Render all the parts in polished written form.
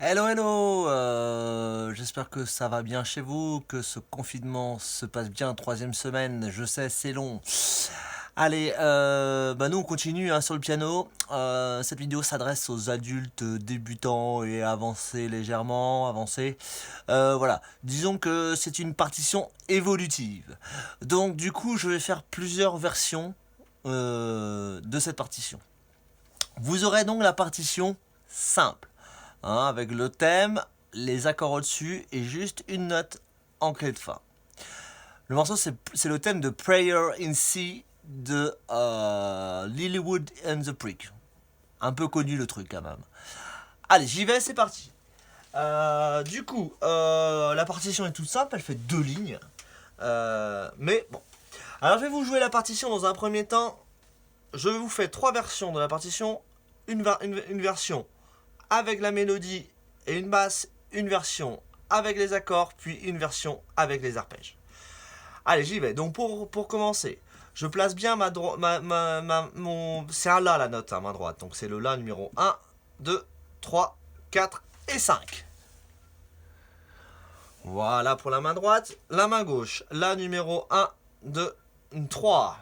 Hello, hello, j'espère que ça va bien chez vous, que ce confinement se passe bien, troisième semaine, je sais, c'est long. Allez, nous on continue hein, sur le piano. Cette vidéo s'adresse aux adultes débutants et avancés légèrement, avancés. Voilà, disons que c'est une partition évolutive. Donc du coup, je vais faire plusieurs versions de cette partition. Vous aurez donc la partition simple, hein, avec le thème, les accords au-dessus et juste une note en clé de fa. Le morceau, c'est le thème de Prayer in C de Lilywood and the Prick. Un peu connu le truc quand même. Allez, j'y vais, c'est parti. La partition est toute simple, elle fait deux lignes. Mais bon. Alors, je vais vous jouer la partition dans un premier temps. Je vous fais trois versions de la partition. Une version avec la mélodie et une basse, une version avec les accords, puis une version avec les arpèges. Allez, j'y vais. Donc pour commencer, je place bien c'est un La la note à main droite. Donc c'est le La numéro 1, 2, 3, 4 et 5. Voilà pour la main droite. La main gauche, La numéro 1, 2, 3.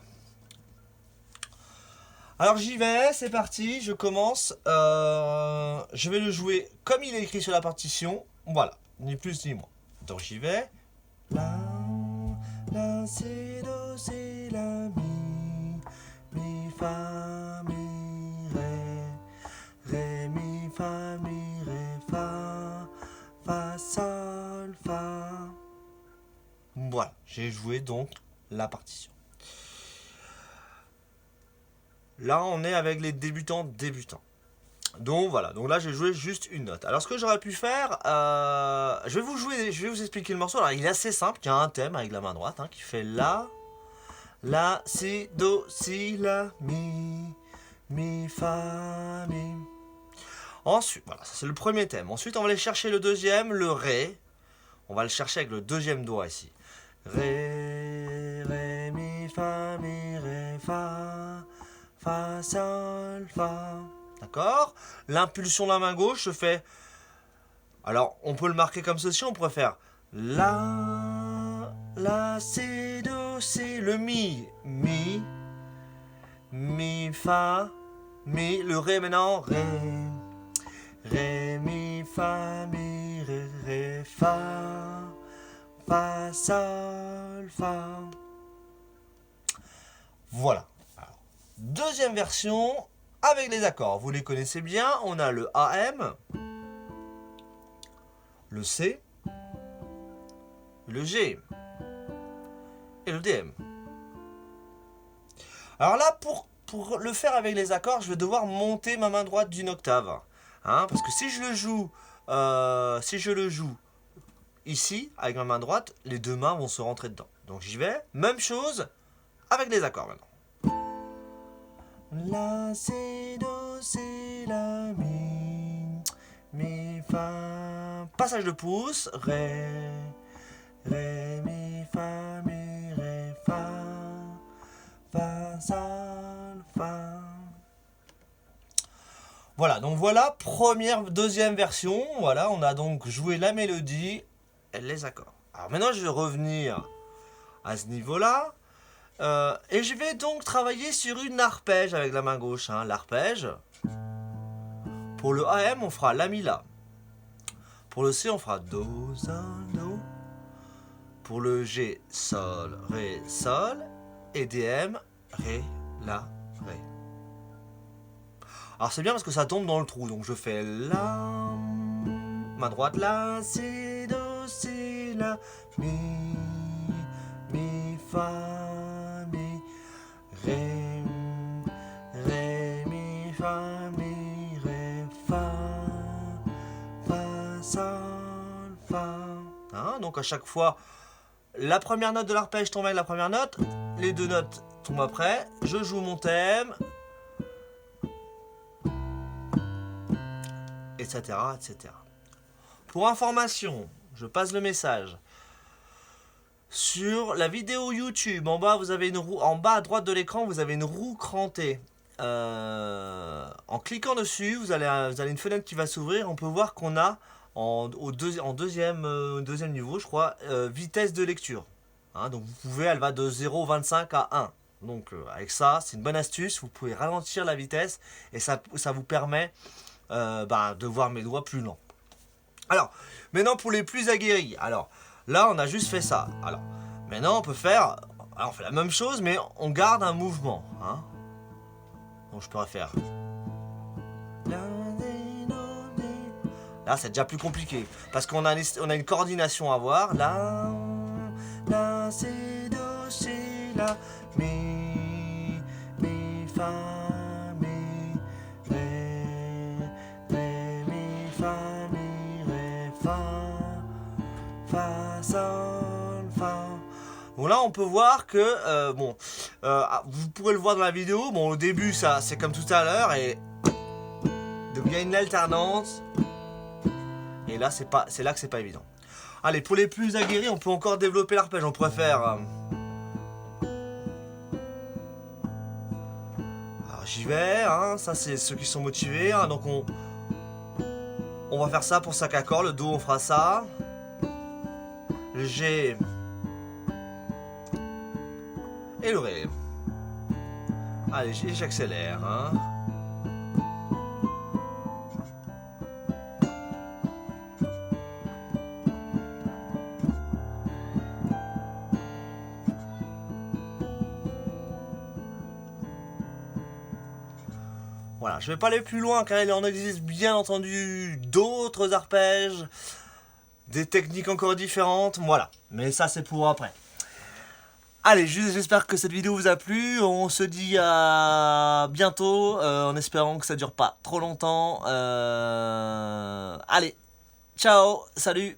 Alors j'y vais, c'est parti, je commence. Je vais le jouer comme il est écrit sur la partition. Voilà, ni plus ni moins. Donc j'y vais. La, la, si, do, si, la, mi, fa, mi, ré, mi, fa, mi, ré, fa, sol, fa. Voilà, j'ai joué donc la partition. Là, on est avec les débutants. Donc voilà, donc là j'ai joué juste une note. Alors ce que j'aurais pu faire, je vais vous expliquer le morceau. Alors il est assez simple, il y a un thème avec la main droite qui fait la, si, do, si, la, mi, fa, mi. Ensuite, voilà, ça c'est le premier thème. Ensuite on va aller chercher le deuxième, le ré. On va le chercher avec le deuxième doigt ici. Ré, mi, ré, fa, sol, fa. D'accord. L'impulsion de la main gauche se fait. Alors, on peut le marquer comme ceci, on pourrait faire la, si, do, si, le mi, fa, mi, le ré maintenant, ré, mi, fa, fa, sol, fa. Voilà. Alors, deuxième version avec les accords. Vous les connaissez bien. On a le AM, le C, le G et le DM. Alors là, pour le faire avec les accords, je vais devoir monter ma main droite d'une octave. Parce que si je le joue ici, avec ma main droite, les deux mains vont se rentrer dedans. Donc j'y vais. Même chose avec les accords maintenant. La, si, do, si, la, mi, fa. Passage de pouce. Ré, mi, ré, fa, sol, fa. Voilà, donc voilà, deuxième version. Voilà, on a donc joué la mélodie et les accords. Alors maintenant, je vais revenir à ce niveau-là. Et je vais donc travailler sur une arpège avec la main gauche. L'arpège. Pour le AM, on fera la mi la. Pour le C, on fera do, sol, do. Pour le G, sol, ré, sol. Et DM, ré, la, ré. Alors c'est bien parce que ça tombe dans le trou. Donc je fais la, main droite, la, si, do, si, la, mi, fa, mi, ré, mi, ré, fa, sol, fa. Donc à chaque fois, la première note de l'arpège tombe avec la première note, les deux notes tombent après, je joue mon thème, etc., etc. Pour information, je passe le message. Sur la vidéo YouTube, en bas, vous avez une roue. En bas à droite de l'écran, vous avez une roue crantée en En cliquant dessus, vous allez une fenêtre qui va s'ouvrir. On peut voir qu'on a en deuxième niveau, je crois, vitesse de lecture. Hein, donc vous pouvez, elle va de 0,25 à 1. Donc avec ça, c'est une bonne astuce. Vous pouvez ralentir la vitesse et ça vous permet de voir mes doigts plus lents. Alors, maintenant pour les plus aguerris. Alors, là, on a juste fait ça. Alors, maintenant, on peut faire... Alors, on fait la même chose, mais on garde un mouvement. Hein. Donc, je pourrais faire... Là, c'est déjà plus compliqué. Parce qu'on a une coordination à avoir. Là, là, c'est, do, c'est, la, mi, fa, mi, ré, mi, fa, mi, ré, fa, sol, fa. Bon, là, on peut voir que, vous pourrez le voir dans la vidéo. Bon, au début, ça, c'est comme tout à l'heure. Et donc, il y a une alternance. Et là, c'est là que c'est pas évident. Allez, pour les plus aguerris, on peut encore développer l'arpège. On pourrait faire... Alors, j'y vais, hein. Ça, c'est ceux qui sont motivés. Hein. Donc, on va faire ça pour 5 accords. Le Do, on fera ça. Le G. Et le Ré. Allez, j'accélère, hein. Voilà, je ne vais pas aller plus loin car il en existe bien entendu d'autres arpèges, des techniques encore différentes, voilà. Mais ça c'est pour après. Allez, j'espère que cette vidéo vous a plu. On se dit à bientôt en espérant que ça dure pas trop longtemps. Allez, ciao, salut.